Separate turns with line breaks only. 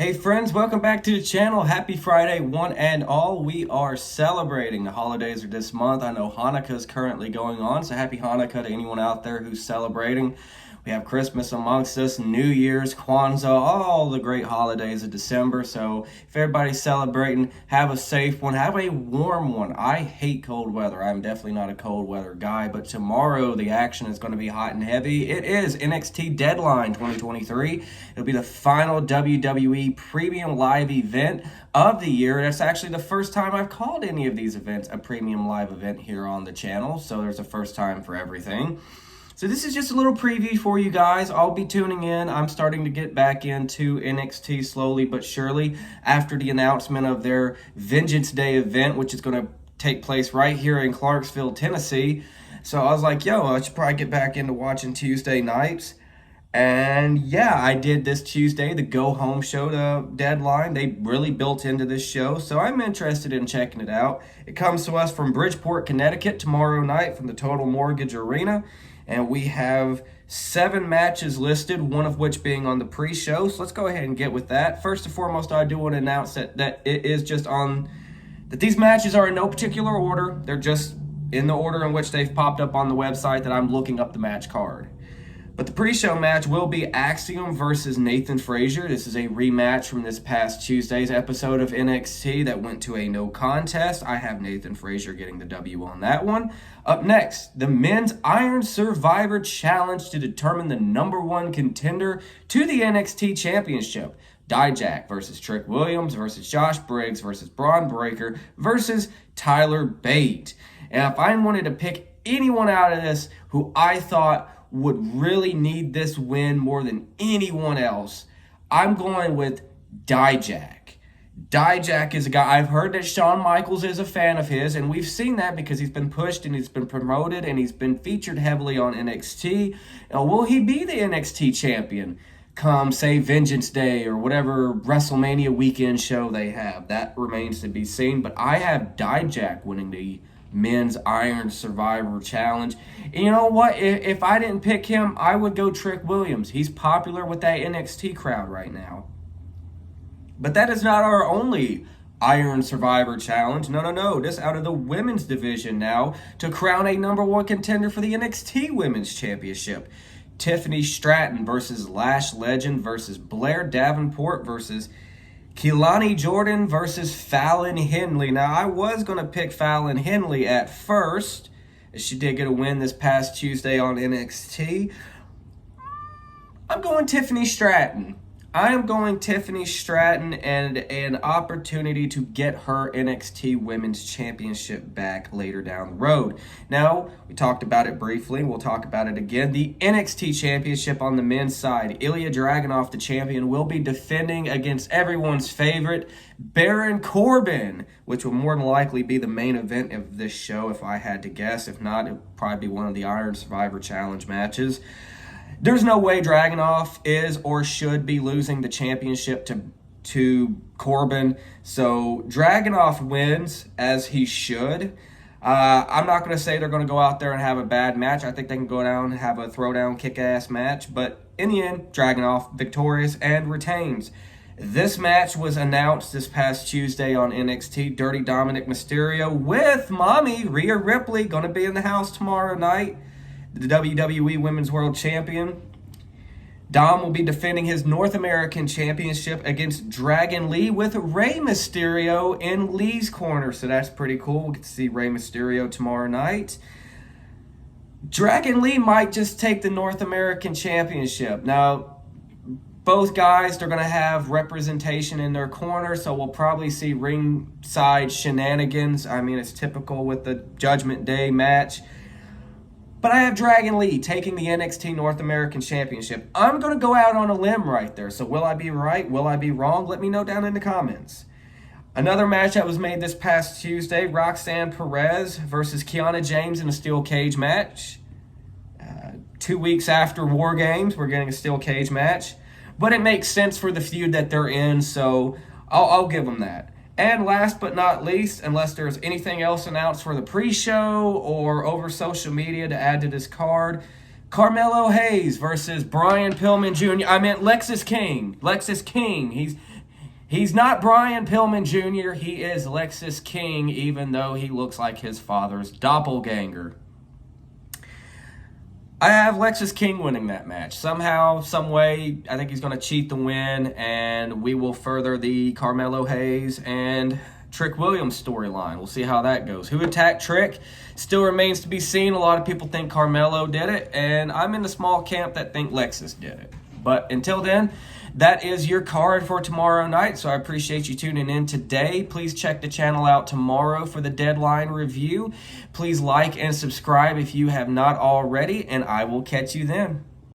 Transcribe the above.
Hey friends, welcome back to the channel. Happy Friday, one and all. We are celebrating. The holidays are this month. I know Hanukkah is currently going on, so happy Hanukkah to anyone out there who's celebrating. We have Christmas amongst us, New Year's, Kwanzaa, all the great holidays of December. So if everybody's celebrating, have a safe one, have a warm one. I hate cold weather. I'm definitely not a cold weather guy, but tomorrow the action is going to be hot and heavy. It is NXT Deadline 2023. It'll be the final WWE premium live event of the year. That's actually the first time I've called any of these events a premium live event here on the channel. So there's a first time for everything. So this is just a little preview for you guys. I'll be tuning in. I'm starting to get back into NXT slowly but surely after the announcement of their Vengeance Day event, which is going to take place right here in Clarksville, Tennessee. So I was like, I should probably get back into watching Tuesday nights. And yeah, I did this Tuesday, the Go Home show to Deadline. They really built into this show, so I'm interested in checking it out. It comes to us from Bridgeport, Connecticut tomorrow night from the Total Mortgage Arena. And we have 7 matches listed, one of which being on the pre-show. So let's go ahead and get with that. First and foremost, I do want to announce that it is just that these matches are in no particular order. They're just in the order in which they've popped up on the website that I'm looking up the match card. But the pre-show match will be Axiom versus Nathan Frazier. This is a rematch from this past Tuesday's episode of NXT that went to a no contest. I have Nathan Frazier getting the W on that one. Up next, the Men's Iron Survivor Challenge to determine the #1 contender to the NXT Championship. Djay versus Trick Williams versus Josh Briggs versus Braun Breaker versus Tyler Bate. And if I wanted to pick anyone out of this who I thought would really need this win more than anyone else, I'm going with Djay. Djay is a guy, I've heard that Shawn Michaels is a fan of his, and we've seen that because he's been pushed and he's been promoted and he's been featured heavily on NXT. Now, will he be the NXT champion come, say, Vengeance Day or whatever WrestleMania weekend show they have? That remains to be seen, but I have Djay winning the Men's Iron Survivor Challenge. And you know what? If I didn't pick him, I would go Trick Williams. He's popular with that NXT crowd right now. But that is not our only Iron Survivor Challenge. No. This out of the women's division now to crown a #1 contender for the NXT Women's Championship. Tiffany Stratton versus Lash Legend versus Blair Davenport versus Keilani Jordan versus Fallon Henley. Now, I was going to pick Fallon Henley at first, as she did get a win this past Tuesday on NXT. I'm going Tiffany Stratton. I am going Tiffany Stratton and an opportunity to get her NXT Women's Championship back later down the road. Now, we talked about it briefly. We'll talk about it again. The NXT Championship on the men's side. Ilya Dragunov, the champion, will be defending against everyone's favorite, Baron Corbin, which will more than likely be the main event of this show if I had to guess. If not, it would probably be one of the Iron Survivor Challenge matches. There's no way Dragunov is or should be losing the championship to Corbin. So Dragunov wins, as he should. I'm not going to say they're going to go out there and have a bad match. I think they can go down and have a throwdown kick-ass match. But in the end, Dragunov victorious and retains. This match was announced this past Tuesday on NXT. Dirty Dominic Mysterio with Mommy Rhea Ripley going to be in the house tomorrow night. The WWE Women's World Champion. Dom will be defending his North American Championship against Dragon Lee with Rey Mysterio in Lee's corner. So that's pretty cool. We get to see Rey Mysterio tomorrow night. Dragon Lee might just take the North American Championship. Now, both guys, they're going to have representation in their corner, so we'll probably see ringside shenanigans. I mean, it's typical with the Judgment Day match. But I have Dragon Lee taking the NXT North American Championship. I'm going to go out on a limb right there. So will I be right? Will I be wrong? Let me know down in the comments. Another match that was made this past Tuesday, Roxanne Perez versus Kiana James in a steel cage match. 2 weeks after War Games, we're getting a steel cage match. But it makes sense for the feud that they're in, so I'll give them that. And last but not least, unless there's anything else announced for the pre-show or over social media to add to this card, Carmelo Hayes versus Brian Pillman Jr. I meant Lexis King. Lexis King. He's not Brian Pillman Jr., he is Lexis King, even though he looks like his father's doppelganger. I have Lexis King winning that match. Somehow, some way, I think he's going to cheat the win, and we will further the Carmelo Hayes and Trick Williams storyline. We'll see how that goes. Who attacked Trick still remains to be seen. A lot of people think Carmelo did it, and I'm in the small camp that think Lexis did it. But until then, that is your card for tomorrow night, so I appreciate you tuning in today. Please check the channel out tomorrow for the Deadline review. Please like and subscribe if you have not already, and I will catch you then.